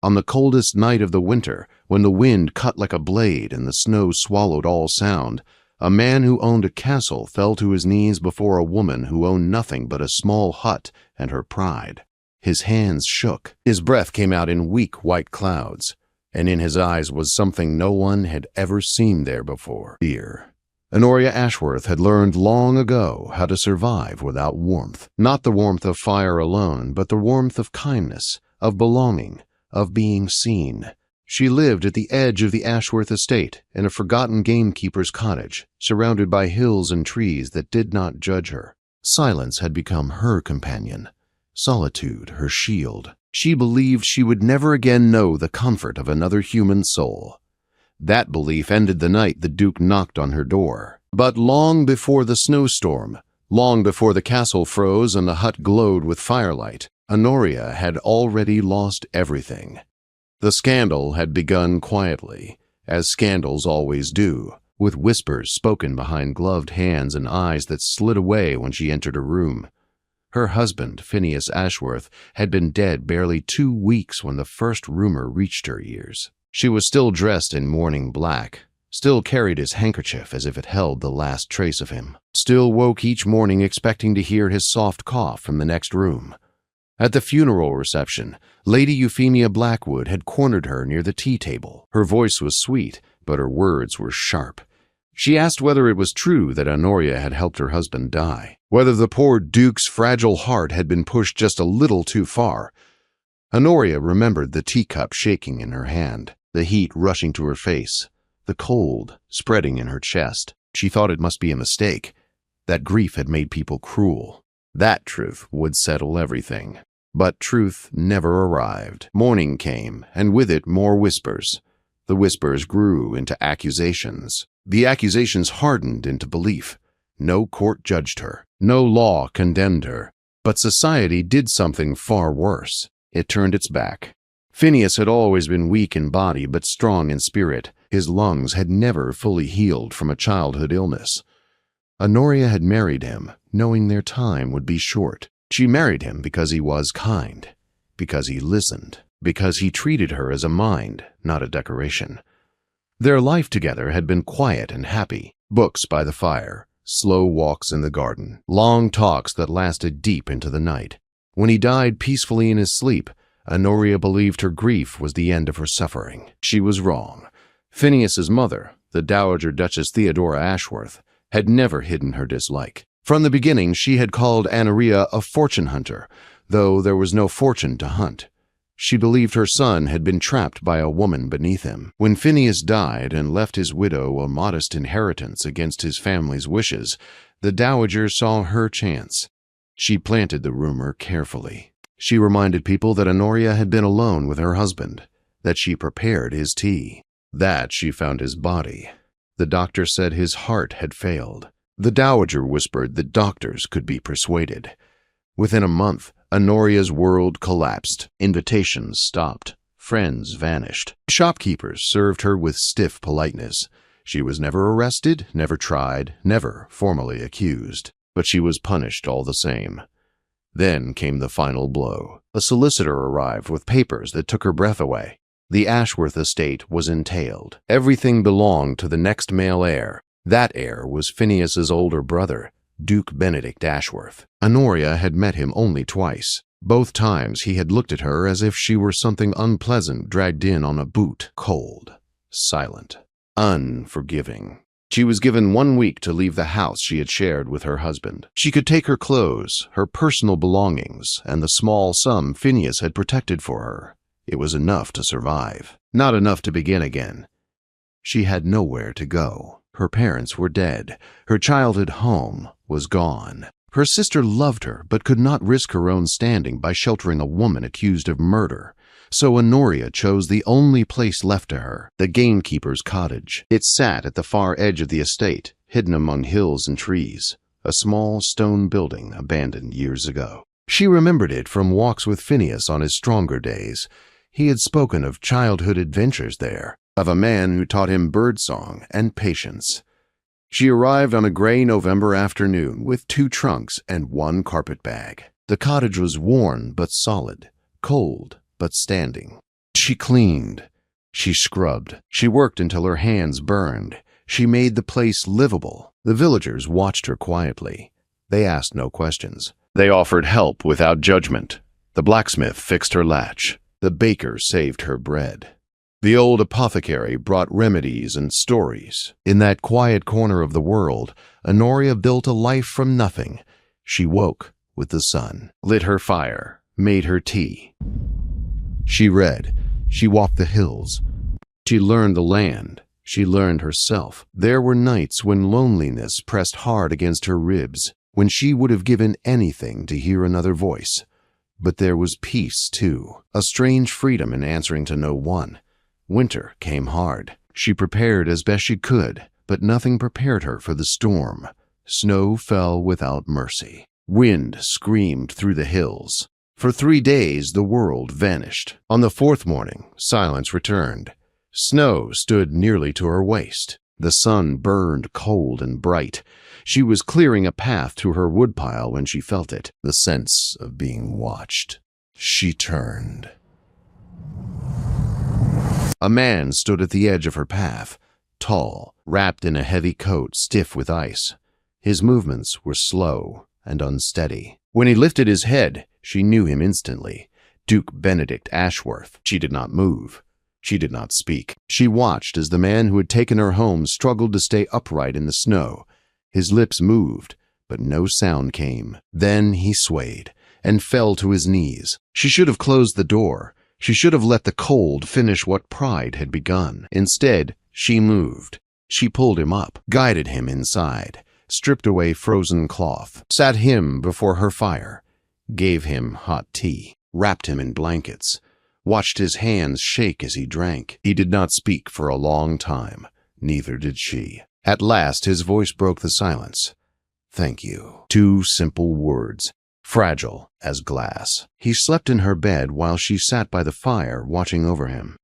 On the coldest night of the winter, when the wind cut like a blade and the snow swallowed all sound, a man who owned a castle fell to his knees before a woman who owned nothing but a small hut and her pride. His hands shook, his breath came out in weak white clouds, and in his eyes was something no one had ever seen there before: fear. Honoria Ashworth had learned long ago how to survive without warmth. Not the warmth of fire alone, but the warmth of kindness, of belonging, of being seen. She lived at the edge of the Ashworth estate, in a forgotten gamekeeper's cottage, surrounded by hills and trees that did not judge her. Silence had become her companion, solitude her shield. She believed she would never again know the comfort of another human soul. That belief ended the night the Duke knocked on her door. But long before the snowstorm, long before the castle froze and the hut glowed with firelight, Honoria had already lost everything. The scandal had begun quietly, as scandals always do, with whispers spoken behind gloved hands and eyes that slid away when she entered a room. Her husband, Phineas Ashworth, had been dead barely 2 weeks when the first rumor reached her ears. She was still dressed in mourning black, still carried his handkerchief as if it held the last trace of him, still woke each morning expecting to hear his soft cough from the next room. At the funeral reception, Lady Euphemia Blackwood had cornered her near the tea table. Her voice was sweet, but her words were sharp. She asked whether it was true that Honoria had helped her husband die, whether the poor Duke's fragile heart had been pushed just a little too far. Honoria remembered the teacup shaking in her hand, the heat rushing to her face, the cold spreading in her chest. She thought it must be a mistake, that grief had made people cruel. That truth would settle everything. But truth never arrived. Morning came, and with it more whispers. The whispers grew into accusations. The accusations hardened into belief. No court judged her. No law condemned her. But society did something far worse. It turned its back. Phineas had always been weak in body but strong in spirit. His lungs had never fully healed from a childhood illness. Honoria had married him, knowing their time would be short. She married him because he was kind, because he listened, because he treated her as a mind, not a decoration. Their life together had been quiet and happy. Books by the fire, slow walks in the garden, long talks that lasted deep into the night. When he died peacefully in his sleep, Honoria believed her grief was the end of her suffering. She was wrong. Phineas's mother, the Dowager Duchess Theodora Ashworth, had never hidden her dislike. From the beginning, she had called Honoria a fortune hunter, though there was no fortune to hunt. She believed her son had been trapped by a woman beneath him. When Phineas died and left his widow a modest inheritance against his family's wishes, the Dowager saw her chance. She planted the rumor carefully. She reminded people that Honoria had been alone with her husband, that she prepared his tea, that she found his body. The doctor said his heart had failed. The Dowager whispered that doctors could be persuaded. Within a month, Honoria's world collapsed. Invitations stopped. Friends vanished. Shopkeepers served her with stiff politeness. She was never arrested, never tried, never formally accused. But she was punished all the same. Then came the final blow. A solicitor arrived with papers that took her breath away. The Ashworth estate was entailed. Everything belonged to the next male heir. That heir was Phineas's older brother, Duke Benedict Ashworth. Honoria had met him only twice. Both times he had looked at her as if she were something unpleasant dragged in on a boot, cold, silent, unforgiving. She was given 1 week to leave the house she had shared with her husband. She could take her clothes, her personal belongings, and the small sum Phineas had protected for her. It was enough to survive, not enough to begin again. She had nowhere to go. Her parents were dead. Her childhood home was gone. Her sister loved her, but could not risk her own standing by sheltering a woman accused of murder. So Honoria chose the only place left to her, the gamekeeper's cottage. It sat at the far edge of the estate, hidden among hills and trees, a small stone building abandoned years ago. She remembered it from walks with Phineas on his stronger days. He had spoken of childhood adventures there, of a man who taught him birdsong and patience. She arrived on a gray November afternoon with 2 trunks and 1 carpet bag. The cottage was worn but solid, cold but standing. She cleaned. She scrubbed. She worked until her hands burned. She made the place livable. The villagers watched her quietly. They asked no questions. They offered help without judgment. The blacksmith fixed her latch. The baker saved her bread. The old apothecary brought remedies and stories. In that quiet corner of the world, Honoria built a life from nothing. She woke with the sun, lit her fire, made her tea. She read. She walked the hills. She learned the land. She learned herself. There were nights when loneliness pressed hard against her ribs, when she would have given anything to hear another voice. But there was peace, too, a strange freedom in answering to no one. Winter came hard. She prepared as best she could, but nothing prepared her for the storm. Snow fell without mercy. Wind screamed through the hills. For 3 days the world vanished. On the 4th morning, silence returned. Snow stood nearly to her waist. The sun burned cold and bright. She was clearing a path to her woodpile when she felt it, the sense of being watched. She turned. A man stood at the edge of her path, tall, wrapped in a heavy coat stiff with ice. His movements were slow and unsteady. When he lifted his head, she knew him instantly. Duke Benedict Ashworth. She did not move. She did not speak. She watched as the man who had taken her home struggled to stay upright in the snow. His lips moved, but no sound came. Then he swayed and fell to his knees. She should have closed the door. She should have let the cold finish what pride had begun. Instead, she moved. She pulled him up, guided him inside, stripped away frozen cloth, sat him before her fire, gave him hot tea, wrapped him in blankets, watched his hands shake as he drank. He did not speak for a long time. Neither did she. At last, his voice broke the silence. "Thank you." 2 simple words, fragile as glass. He slept in her bed while she sat by the fire watching over him.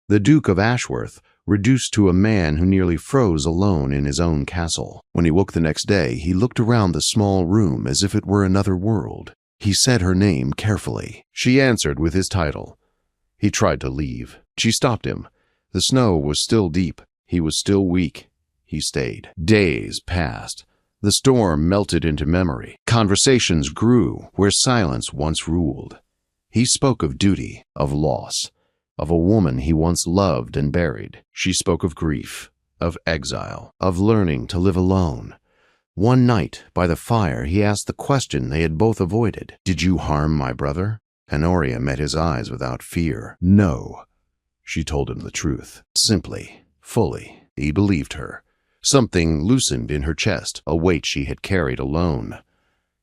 The Duke of Ashworth, reduced to a man who nearly froze alone in his own castle. When he woke the next day, he looked around the small room as if it were another world. He said her name carefully. She answered with his title. He tried to leave. She stopped him. The snow was still deep. He was still weak. He stayed. Days passed. The storm melted into memory. Conversations grew where silence once ruled. He spoke of duty, of loss, of a woman he once loved and buried. She spoke of grief, of exile, of learning to live alone. One night, by the fire, he asked the question they had both avoided. "Did you harm my brother?" Honoria met his eyes without fear. "No." She told him the truth, simply, fully. He believed her. Something loosened in her chest, a weight she had carried alone.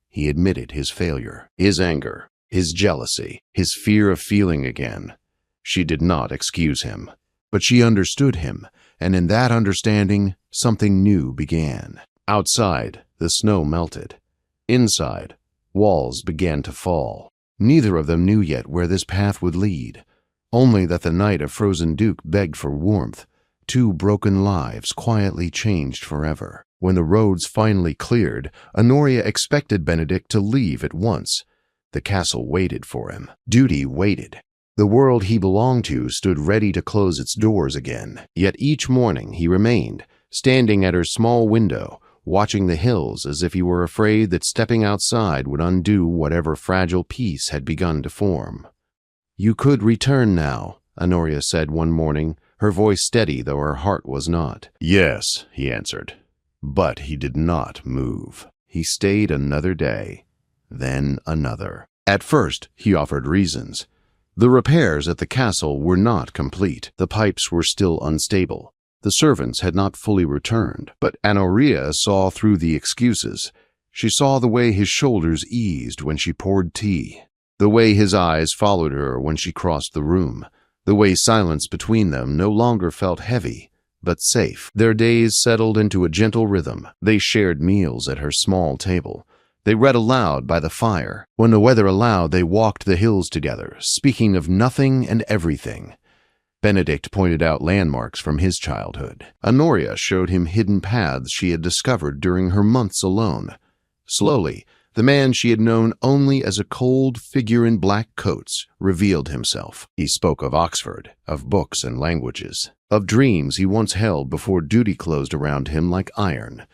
He admitted his failure, his anger, his jealousy, his fear of feeling again. She did not excuse him, but she understood him, and in that understanding, something new began. Outside, the snow melted. Inside, walls began to fall. Neither of them knew yet where this path would lead, only that the night a frozen duke begged for warmth. 2 broken lives quietly changed forever. When the roads finally cleared, Honoria expected Benedict to leave at once. The castle waited for him. Duty waited. The world he belonged to stood ready to close its doors again. Yet each morning he remained, standing at her small window, watching the hills as if he were afraid that stepping outside would undo whatever fragile peace had begun to form. "You could return now," Honoria said one morning, her voice steady though her heart was not. "Yes," he answered. But he did not move. He stayed another day, then another. At first, he offered reasons. The repairs at the castle were not complete. The pipes were still unstable. The servants had not fully returned. But Honoria saw through the excuses. She saw the way his shoulders eased when she poured tea, the way his eyes followed her when she crossed the room, the way silence between them no longer felt heavy, but safe. Their days settled into a gentle rhythm. They shared meals at her small table. They read aloud by the fire. When the weather allowed, they walked the hills together, speaking of nothing and everything. Benedict pointed out landmarks from his childhood. Honoria showed him hidden paths she had discovered during her months alone. Slowly, The man she had known only as a cold figure in black coats revealed himself. He spoke of Oxford, of books and languages, of dreams he once held before duty closed around him like iron.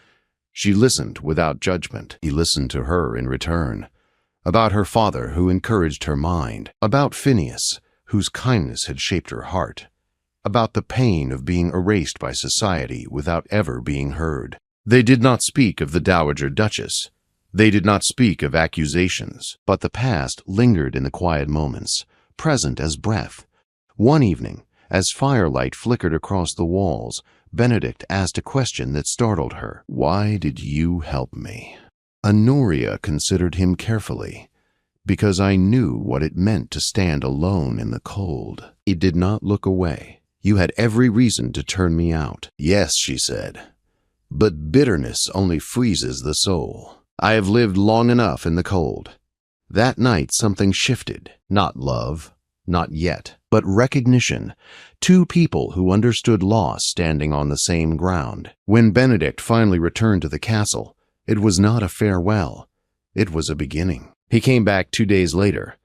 She listened without judgment. He listened to her in return. About her father, who encouraged her mind. About Phineas, whose kindness had shaped her heart. About the pain of being erased by society without ever being heard. They did not speak of the Dowager Duchess. They did not speak of accusations, but the past lingered in the quiet moments, present as breath. One evening, as firelight flickered across the walls, Benedict asked a question that startled her. "Why did you help me?" Honoria considered him carefully. "Because I knew what it meant to stand alone in the cold." He did not look away. "You had every reason to turn me out." "Yes," she said, "but bitterness only freezes the soul. I have lived long enough in the cold." That night something shifted. Not love, not yet, but recognition. Two people who understood loss standing on the same ground. When Benedict finally returned to the castle, it was not a farewell. It was a beginning. He came back 2 days later.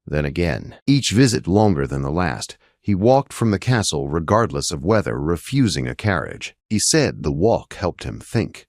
Then again, each visit longer than the last. He walked from the castle regardless of weather, refusing a carriage. He said the walk helped him think.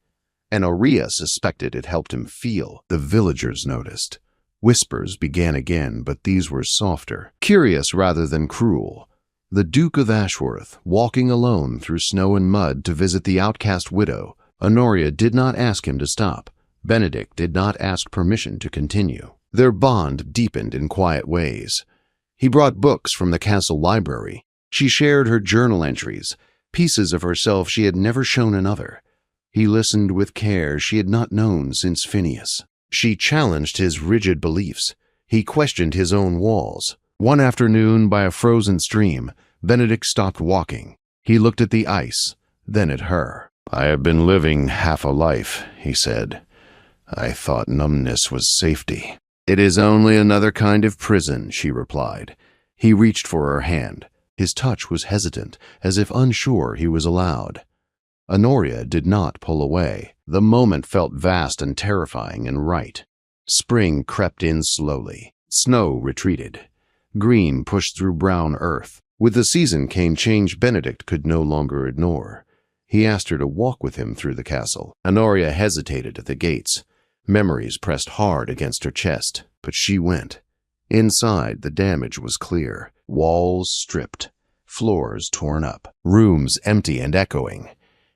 And Honoria suspected it helped him feel. The villagers noticed. Whispers began again, but these were softer, curious rather than cruel. The Duke of Ashworth, walking alone through snow and mud to visit the outcast widow. Honoria did not ask him to stop. Benedict did not ask permission to continue. Their bond deepened in quiet ways. He brought books from the castle library. She shared her journal entries, pieces of herself she had never shown another. He listened with care she had not known since Phineas. She challenged his rigid beliefs. He questioned his own walls. One afternoon, by a frozen stream, Benedict stopped walking. He looked at the ice, then at her. "I have been living half a life," he said. "I thought numbness was safety." "It is only another kind of prison," she replied. He reached for her hand. His touch was hesitant, as if unsure he was allowed. Honoria did not pull away. The moment felt vast and terrifying and right. Spring crept in slowly. Snow retreated. Green pushed through brown earth. With the season came change Benedict could no longer ignore. He asked her to walk with him through the castle. Honoria hesitated at the gates. Memories pressed hard against her chest, but she went. Inside, the damage was clear. Walls stripped. Floors torn up. Rooms empty and echoing.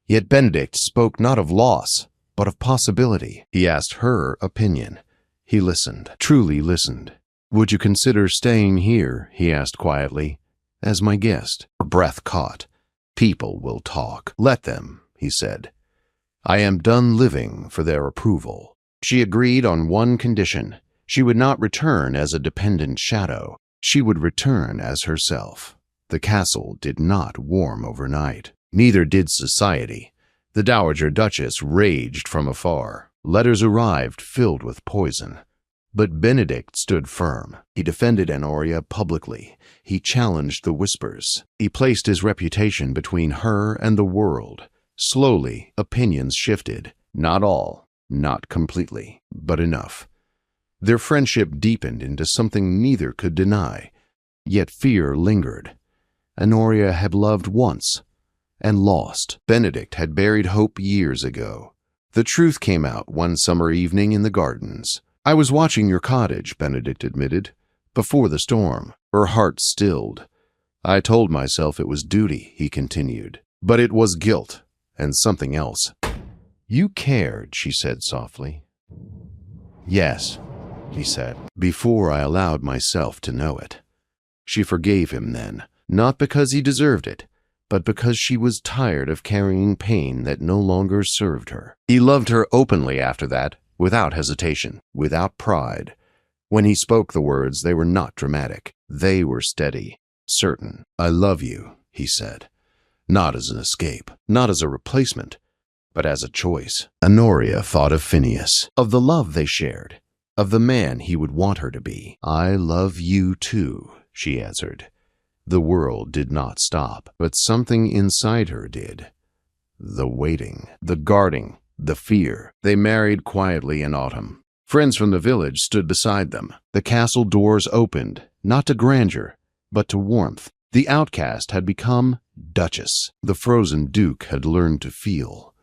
Yet Benedict spoke not of loss, but of possibility. He asked her opinion. He listened, truly listened. "Would you consider staying here," he asked quietly, "as my guest?" Her breath caught. "People will talk. Let them," he said. "I am done living for their approval." She agreed on one condition. She would not return as a dependent shadow. She would return as herself. The castle did not warm overnight. Neither did society. The Dowager Duchess raged from afar. Letters arrived filled with poison. But Benedict stood firm. He defended Honoria publicly. He challenged the whispers. He placed his reputation between her and the world. Slowly, opinions shifted. Not all, not completely, but enough. Their friendship deepened into something neither could deny. Yet fear lingered. Honoria had loved once and lost. Benedict had buried hope years ago. The truth came out one summer evening in the gardens. "I was watching your cottage," Benedict admitted, "before the storm." Her heart stilled. "I told myself it was duty," he continued, "but it was guilt and something else." "You cared," she said softly. "Yes," he said, "before I allowed myself to know it." She forgave him then, not because he deserved it, but because she was tired of carrying pain that no longer served her. He loved her openly after that, without hesitation, without pride. When he spoke the words, they were not dramatic. They were steady, certain. "I love you," he said, not as an escape, not as a replacement, but as a choice. Honoria thought of Phineas, of the love they shared, of the man he would want her to be. "I love you too," she answered. The world did not stop, but something inside her did. The waiting, the guarding, the fear. They married quietly in autumn. Friends from the village stood beside them. The castle doors opened, not to grandeur, but to warmth. The outcast had become Duchess. The frozen Duke had learned to feel.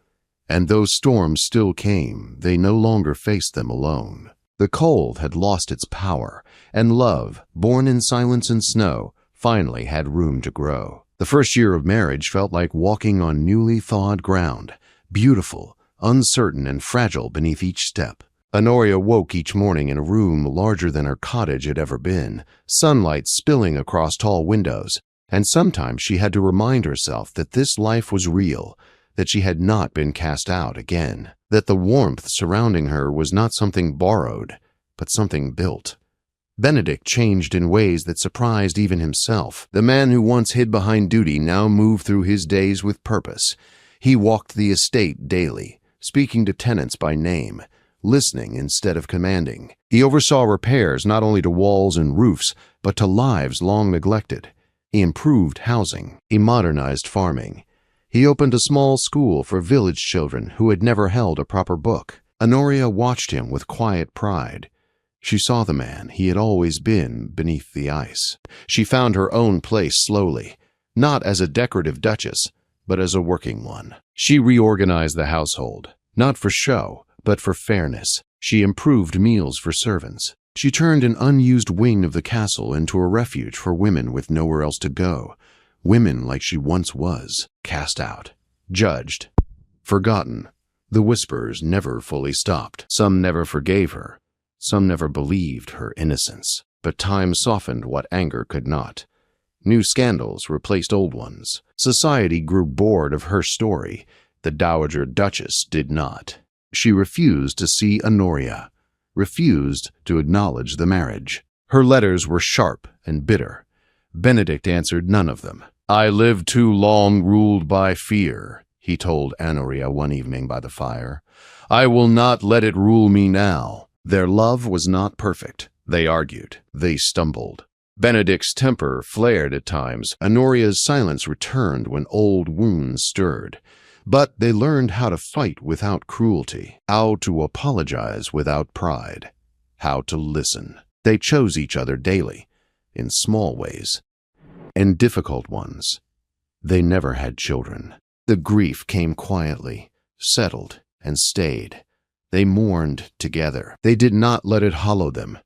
And though storms still came, they no longer faced them alone. The cold had lost its power, and love, born in silence and snow, finally had room to grow. The first year of marriage felt like walking on newly thawed ground, beautiful, uncertain, and fragile beneath each step. Honoria woke each morning in a room larger than her cottage had ever been, sunlight spilling across tall windows, and sometimes she had to remind herself that this life was real, that she had not been cast out again, that the warmth surrounding her was not something borrowed, but something built. Benedict changed in ways that surprised even himself. The man who once hid behind duty now moved through his days with purpose. He walked the estate daily, speaking to tenants by name, listening instead of commanding. He oversaw repairs not only to walls and roofs, but to lives long neglected. He improved housing. He modernized farming. He opened a small school for village children who had never held a proper book. Honoria watched him with quiet pride. She saw the man he had always been beneath the ice. She found her own place slowly, not as a decorative duchess, but as a working one. She reorganized the household, not for show, but for fairness. She improved meals for servants. She turned an unused wing of the castle into a refuge for women with nowhere else to go. Women like she once was, cast out, judged, forgotten. The whispers never fully stopped. Some never forgave her. Some never believed her innocence. But time softened what anger could not. New scandals replaced old ones. Society grew bored of her story. The Dowager Duchess did not. She refused to see Honoria, refused to acknowledge the marriage. Her letters were sharp and bitter. Benedict answered none of them. "I lived too long ruled by fear," he told Honoria one evening by the fire. "I will not let it rule me now." Their love was not perfect. They argued. They stumbled. Benedict's temper flared at times. Honoria's silence returned when old wounds stirred. But they learned how to fight without cruelty, how to apologize without pride, how to listen. They chose each other daily, in small ways, and difficult ones. They never had children. The grief came quietly, settled, and stayed. They mourned together. They did not let it hollow them.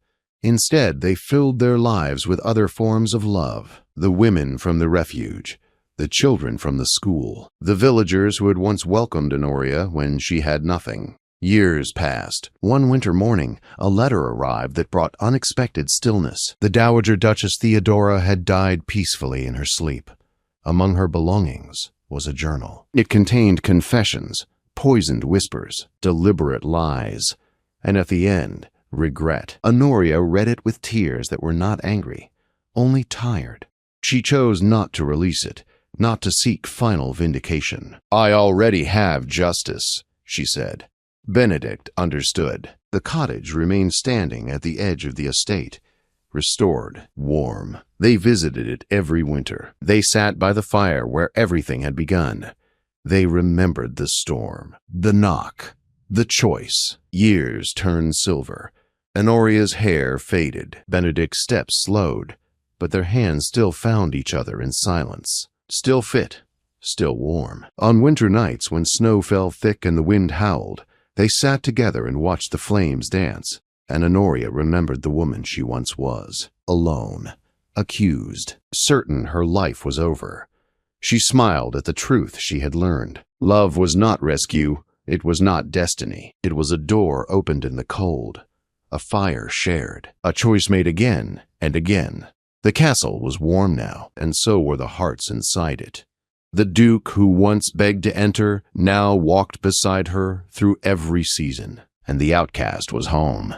Instead, they filled their lives with other forms of love. The women from the refuge, the children from the school, the villagers who had once welcomed Honoria when she had nothing. Years passed. One winter morning, a letter arrived that brought unexpected stillness. The Dowager Duchess Theodora had died peacefully in her sleep. Among her belongings was a journal. It contained confessions, poisoned whispers, deliberate lies, and at the end, regret. Honoria read it with tears that were not angry, only tired. She chose not to release it, not to seek final vindication. "I already have justice," she said. Benedict understood. The cottage remained standing at the edge of the estate, restored, warm. They visited it every winter. They sat by the fire where everything had begun. They remembered the storm, the knock, the choice. Years turned silver. Honoria's hair faded. Benedict's steps slowed, but their hands still found each other in silence. Still fit, still warm. On winter nights when snow fell thick and the wind howled, they sat together and watched the flames dance, and Honoria remembered the woman she once was, alone, accused, certain her life was over. She smiled at the truth she had learned. Love was not rescue, it was not destiny. It was a door opened in the cold, a fire shared, a choice made again and again. The castle was warm now, and so were the hearts inside it. The Duke who once begged to enter now walked beside her through every season, and the outcast was home.